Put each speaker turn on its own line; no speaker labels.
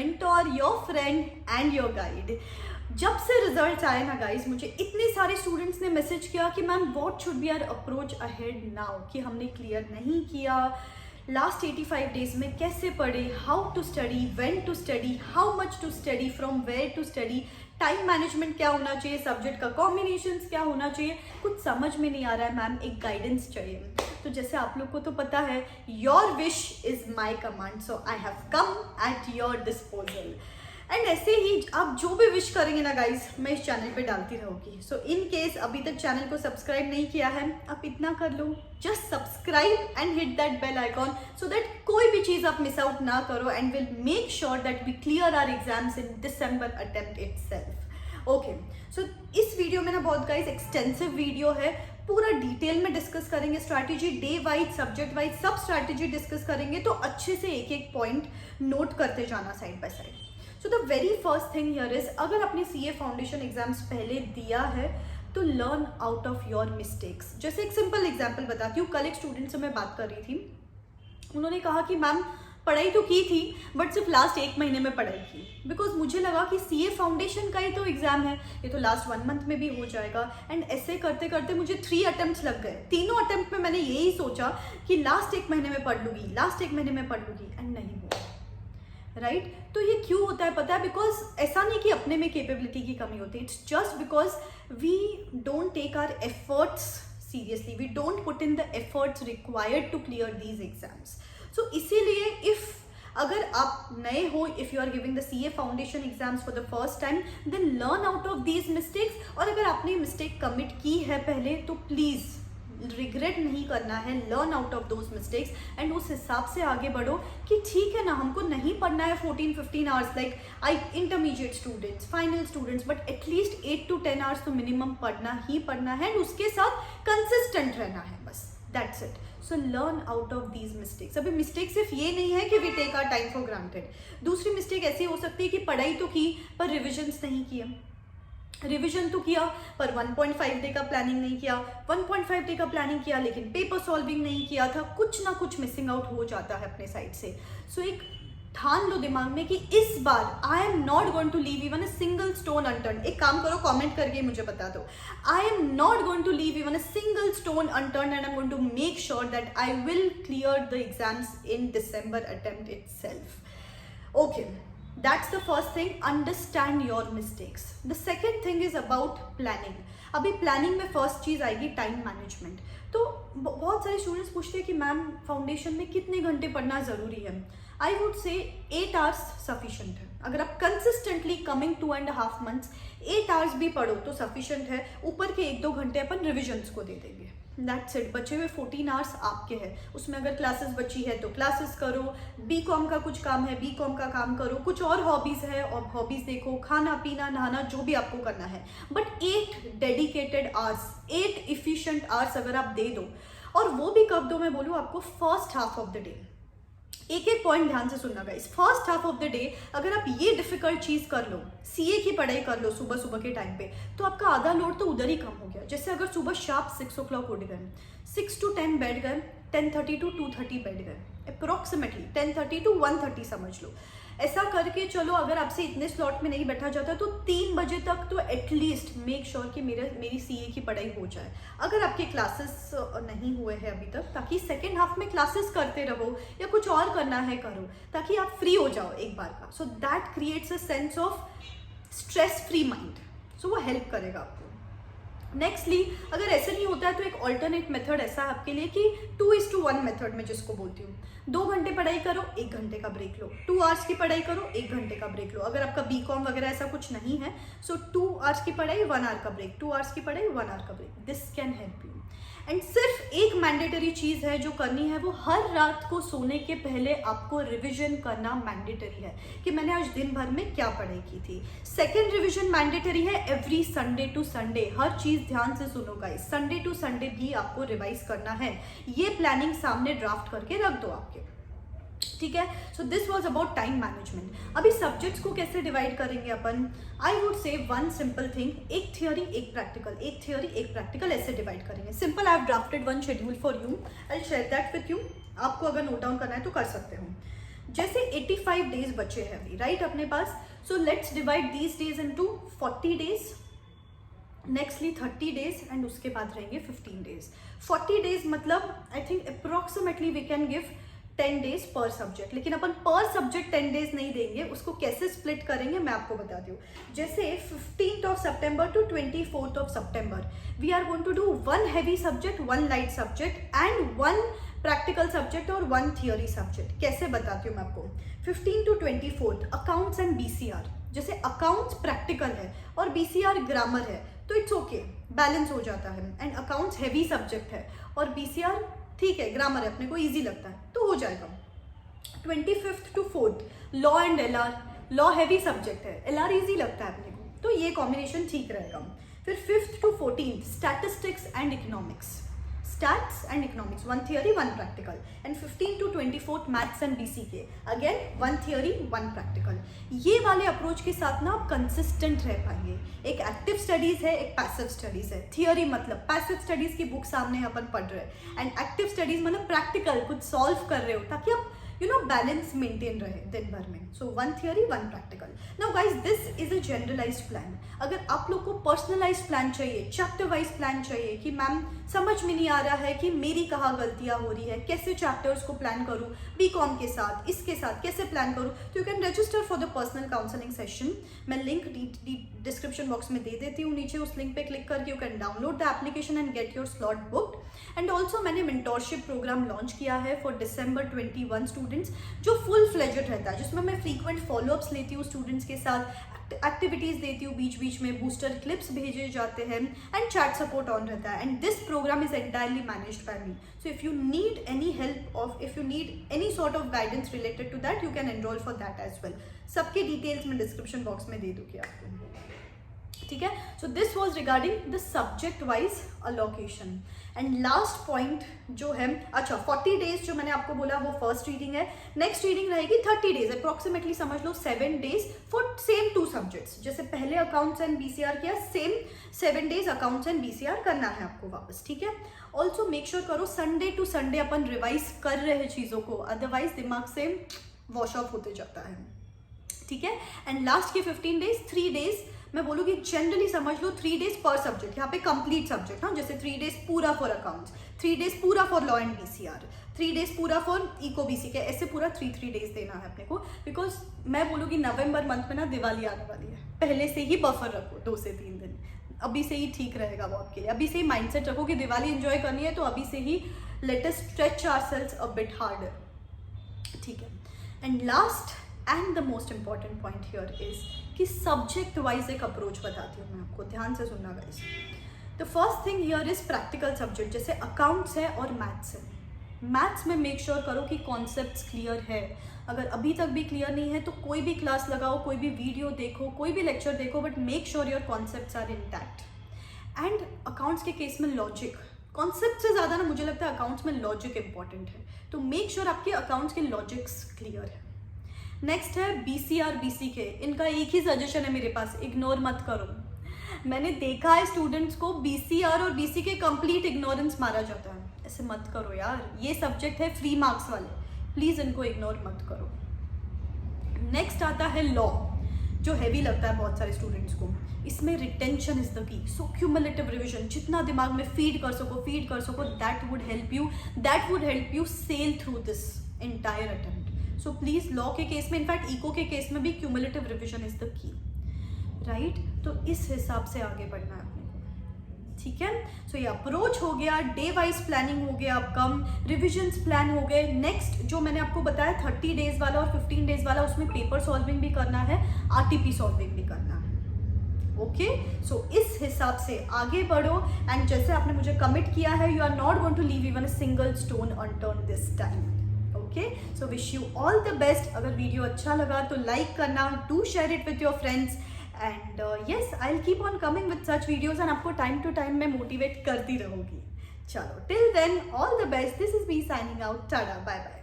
mentor, your friend and your guide. जब से results आए ना गाइज, मुझे इतने सारे स्टूडेंट्स ने मैसेज किया कि ma'am what should be our approach ahead now, कि हमने क्लियर नहीं किया, लास्ट 85 डेज में कैसे पढ़े, how to study, when to study, how much to study, from where to study, time management क्या होना चाहिए, सब्जेक्ट का कॉम्बिनेशन क्या होना चाहिए, कुछ समझ में नहीं आ रहा है मैम, एक गाइडेंस चाहिए। तो जैसे आप लोग को तो पता है, your wish is my command, so I have come at your disposal. And ऐसे ही आप जो भी विश करेंगे ना गाइज, मैं इस चैनल पे डालती रहूँगी। सो इन केस अभी तक चैनल को सब्सक्राइब नहीं किया है, आप इतना कर लो, just subscribe and hit that bell icon so that कोई भी चीज़ आप मिस आउट ना करो, and will make sure that we clear our exams in December attempt itself. Okay, so इस वीडियो में ना बहुत गाइज एक्सटेंसिव वीडियो है, पूरा डिटेल में डिस्कस करेंगे, strategy day wise, subject wise सब स्ट्रैटेजी डिस्कस करेंगे, तो अच्छे से एक एक पॉइंट नोट करते जाना side by side. So the very first thing here is, अगर आपने सीए फाउंडेशन एग्जाम्स पहले दिया है तो learn out of your mistakes. जैसे एक सिंपल एग्जाम्पल बताती हूँ, कल एक स्टूडेंट से मैं बात कर रही थी, उन्होंने कहा कि मैम पढ़ाई तो की थी बट सिर्फ लास्ट 1 महीने में पढ़ाई की, बिकॉज मुझे लगा कि सीए फाउंडेशन का ही तो एग्जाम है, ये तो लास्ट 1 मंथ में भी हो जाएगा। एंड ऐसे करते करते मुझे 3 अटेम्प्ट्स लग गए, तीनों अटेम्प्ट में मैंने यही सोचा कि लास्ट 1 महीने में पढ़ लूँगी, लास्ट 1 महीने में पढ़ लूँगी, एंड नहीं हुआ, राइट तो ये क्यों होता है पता है, बिकॉज ऐसा नहीं कि अपने में कैपेबिलिटी की कमी होती है, it's just because we don't take our efforts seriously, we don't put in the efforts required to clear these exams. So इसीलिए इफ अगर आप नए हो, if you are giving the CA foundation exams for the first time, then learn out of these mistakes. और अगर आपने mistake commit की है पहले तो प्लीज रिग्रेट नहीं करना है, learn out of those mistakes and उस हिसाब से आगे बढ़ो कि ठीक है ना, हमको नहीं पढ़ना है 14-15 hours like I intermediate students, final students, but at least 8 to 10 hours तो मिनिमम पढ़ना ही पढ़ना है, एंड उसके साथ कंसिस्टेंट रहना है, बस that's it. So learn out of these mistakes. अभी मिस्टेक सिर्फ ये नहीं है कि we take our time for granted, दूसरी मिस्टेक ऐसी हो सकती है कि पढ़ाई तो की पर रिविजन्स नहीं किए, रिवीजन तो किया पर 1.5 डे का प्लानिंग नहीं किया, 1.5 डे का प्लानिंग किया लेकिन पेपर सॉल्विंग नहीं किया था, कुछ ना कुछ मिसिंग आउट हो जाता है अपने साइड से। सो एक ठान लो दिमाग में कि इस बार I am not going to leave even a single stone unturned. एक काम करो, कमेंट करके मुझे बता दो, I am not going to leave even a single stone unturned and I am going to make sure that I will clear the exams in December attempt itself. Okay, that's the first thing, understand your mistakes. The second thing is about planning. अभी planning में first चीज़ आएगी time management. तो बहुत सारे students पूछते हैं कि ma'am foundation में कितने घंटे पढ़ना ज़रूरी है। आई वुड से 8 आवर्स सफिशेंट है। अगर आप कंसिस्टेंटली कमिंग 2.5 months 8 आवर्स भी पढ़ो तो सफिशेंट है, ऊपर के 1-2 घंटे अपन रिविजन्स को दे देंगे, दैट्स इट। बचे हुए 14 आवर्स आपके हैं, उसमें अगर क्लासेस बची है तो क्लासेस करो, बीकॉम का कुछ काम है बीकॉम का काम करो, कुछ और हॉबीज़ है और हॉबीज़ देखो, खाना पीना नहाना जो भी आपको करना है, but 8 dedicated hours, 8 efficient hours अगर आप दे दो, और वो भी कब दो मैं बोलूँ आपको, first half of the day. एक एक पॉइंट ध्यान से सुनना guys, first half of the day अगर आप ये डिफिकल्ट चीज़ कर लो, सीए की पढ़ाई कर लो सुबह सुबह के टाइम पे, तो आपका आधा लोड तो उधर ही कम हो गया। जैसे अगर सुबह शार्प 6 o'clock उठ गए, 6 to 10 बैठ गए, 10:30 to 2:30 बैठ गए, अप्रोक्सीमेटली 10:30 to 1:30 समझ लो, ऐसा करके चलो। अगर आपसे इतने स्लॉट में नहीं बैठा जाता तो 3 बजे तक तो एटलीस्ट मेक श्योर कि मेरी सीए की पढ़ाई हो जाए, अगर आपके क्लासेस नहीं हुए हैं अभी तक, ताकि सेकेंड हाफ में क्लासेस करते रहो या कुछ और करना है करो, ताकि आप फ्री हो जाओ एक बार का। So that creates a sense of stress free mind, so वो हेल्प करेगा आपको। नेक्स्टली अगर ऐसे नहीं होता है तो एक ऑल्टरनेट मेथड ऐसा है आपके लिए कि 2:1 मेथड में जिसको बोलती हूँ, 2 घंटे पढ़ाई करो 1 घंटे का ब्रेक लो, 2 आवर्स की पढ़ाई करो 1 घंटे का ब्रेक लो। अगर आपका बीकॉम वगैरह ऐसा कुछ नहीं है, सो 2 आवर्स की पढ़ाई 1 आवर का ब्रेक, 2 आवर्स की पढ़ाई 1 आवर का break, this can help you. And सिर्फ एक मैंडेटरी चीज़ है जो करनी है, वो हर रात को सोने के पहले आपको रिविजन करना मैंडेटरी है कि मैंने आज दिन भर में क्या पढ़ाई की थी। सेकेंड रिविजन मैंडेटरी है एवरी संडे टू संडे, हर चीज़ ध्यान से सुनो गाइस, संडे टू संडे भी आपको रिवाइज करना है, ये प्लानिंग सामने ड्राफ्ट करके रख दो आपके, ठीक है। So this was about time management. अभी सब्जेक्ट्स को कैसे डिवाइड करेंगे अपन, I would say one simple thing, एक थियोरी एक प्रैक्टिकल, एक थियोरी एक प्रैक्टिकल, ऐसे डिवाइड करेंगे। Simple, I have drafted one schedule for you, I share that with you, आपको अगर नोट डाउन करना है तो कर सकते हो। जैसे 85 डेज बचे हैं अभी, राइट, अपने पास. So let's divide these days into 40 days, nextly 30 days and उसके बाद रहेंगे 15 डेज. 40 डेज मतलब I think approximately we can give 10 days पर सब्जेक्ट. लेकिन अपन पर सब्जेक्ट 10 डेज नहीं देंगे, उसको कैसे स्प्लिट करेंगे मैं आपको बताती हूँ. जैसे 15th of September to 24th of September we are going to do one heavy subject, one light subject and one practical subject और one theory subject. कैसे बताती हूँ मैं आपको. 15 to 24th accounts and BCR. जैसे अकाउंट्स प्रैक्टिकल है और BCR grammar है तो इट्स ओके, बैलेंस हो जाता है. एंड अकाउंट्स हैवी सब्जेक्ट है और BCR ठीक है, ग्रामर है, अपने को इजी लगता है तो हो जाएगा. 25th to 4th law and LR. Law heavy subject है, LR इजी लगता है अपने को, तो ये कॉम्बिनेशन ठीक रहेगा. फिर 5th to 14th statistics and economics. Stats and economics, one theory one practical. And 15 to 24th maths and BCK, again one theory one practical. ये वाले अप्रोच के साथ ना आप कंसिस्टेंट रह पाएंगे. एक एक्टिव स्टडीज है, एक पैसिव स्टडीज है. थियोरी मतलब पैसिव स्टडीज की बुक सामने अपन पढ़ रहे हैं एंड एक्टिव स्टडीज मतलब प्रैक्टिकल कुछ सॉल्व कर रहे हो ताकि आप बैलेंस मेंटेन रहे दिन भर में. So one theory one practical. Now guys this is a generalized plan. अगर आप लोग को पर्सनलाइज्ड प्लान चाहिए, चैप्टर वाइज प्लान चाहिए कि मैम समझ में नहीं आ रहा है कि मेरी कहाँ गलतियाँ हो रही है, कैसे चैप्टर्स को प्लान करूँ, BCom के साथ इसके साथ कैसे प्लान करूँ, तो you can register for the personal counselling session. मैं लिंक डिस्क्रिप्शन बॉक्स में दे देती हूँ नीचे. उस लिंक पे क्लिक करके you can download the application and get your slot booked. And also मैंने मेंटोरशिप प्रोग्राम लॉन्च किया है फॉर December 21 स्टूडेंट्स, जो फुल फ्लेजेड रहता है, जिसमें मैं फ्रीक्वेंट फॉलोअप्स लेती हूँ स्टूडेंट्स के साथ, एक्टिविटीज देती हूँ बीच बीच में, बूस्टर क्लिप्स भेजे जाते हैं एंड चैट सपोर्ट ऑन रहता है. And this program is entirely managed by me. So if you need any help of, if you need any sort of guidance related to that, you can enroll for that as well. सबके details मैं description box में दे दूँगी आपको, ठीक है. So this was regarding the subject wise allocation. And last point जो है, अच्छा 40 डेज जो मैंने आपको बोला वो फर्स्ट रीडिंग है. नेक्स्ट रीडिंग रहेगी 30 डेज, अप्रोक्सीमेटली समझ लो 7 डेज फॉर सेम 2 सब्जेक्ट्स. जैसे पहले अकाउंट्स एंड BCR किया, सेम 7 डेज अकाउंट्स एंड BCR करना है आपको वापस, ठीक है. ऑल्सो मेक श्योर करो संडे टू संडे अपन रिवाइज कर रहे हैं चीज़ों को, अदरवाइज दिमाग से वॉश ऑफ होते जाता है, ठीक है. एंड लास्ट के 15 डेज 3 डेज मैं बोलूँगी जनरली समझ लो 3 डेज पर सब्जेक्ट. यहाँ पे कंप्लीट सब्जेक्ट, हाँ, जैसे 3 डेज पूरा फॉर अकाउंट्स, 3 डेज पूरा for law and BCR, 3 days पूरा फॉर इको BCK, ऐसे पूरा 3 डेज देना है अपने को. बिकॉज मैं बोलूँगी नवंबर मंथ में ना दिवाली आने वाली है, पहले से ही बफर रखो 2 से 3 दिन, अभी से ही ठीक रहेगा वो आपके लिए. अभी से ही माइंडसेट रखो कि दिवाली एंजॉय करनी है, तो अभी से ही let us stretch ourselves a bit harder, ठीक है. And last and the most important point here is कि सब्जेक्ट वाइज एक अप्रोच बताती हूँ मैं आपको, ध्यान से सुनना guys. The first thing here is practical subject, जैसे अकाउंट्स है और मैथ्स है. मैथ्स में मेक श्योर करो कि कॉन्सेप्ट्स क्लियर है. अगर अभी तक भी क्लियर नहीं है तो कोई भी क्लास लगाओ, कोई भी वीडियो देखो, कोई भी लेक्चर देखो, but make sure your concepts are intact. And accounts के केस में लॉजिक, कॉन्सेप्ट से ज़्यादा ना मुझे लगता है अकाउंट्स में लॉजिक इंपॉर्टेंट है, तो मेक श्योर आपके अकाउंट्स के लॉजिक्स क्लियर है. नेक्स्ट है BCR BCK. इनका एक ही सजेशन है मेरे पास, इग्नोर मत करो. मैंने देखा है स्टूडेंट्स को BCR और BCK कंप्लीट इग्नोरेंस मारा जाता है. ऐसे मत करो यार, ये सब्जेक्ट है फ्री मार्क्स वाले, प्लीज़ इनको इग्नोर मत करो. नेक्स्ट आता है लॉ, जो हैवी लगता है बहुत सारे स्टूडेंट्स को. इसमें रिटेंशन इज द की. सो क्यूमुलेटिव रिविजन, जितना दिमाग में फीड कर सको, that would help you sail through this entire attempt. So please law के केस में, इनफैक्ट इको के केस में भी cumulative revision is the key, right. तो इस हिसाब से आगे बढ़ना है अपने को, ठीक है. सो ये अप्रोच हो गया, डे वाइज प्लानिंग हो गया आपका, रिविजन्स प्लान हो गए. नेक्स्ट जो मैंने आपको बताया 30 डेज वाला और 15 डेज वाला, उसमें पेपर सॉल्विंग भी करना है, RTP सॉल्विंग भी करना है, ओके. सो इस हिसाब से आगे बढ़ो. एंड जैसे आपने मुझे कमिट किया है, you are not going to leave even a single stone unturned this time, okay. So wish you all the best. अगर वीडियो अच्छा लगा तो लाइक करना, do share it with your friends, and yes I will keep on coming with such videos and आपको time to time मैं motivate करती रहूँगी. चलो till then all the best. This is me signing out. Tata, bye bye.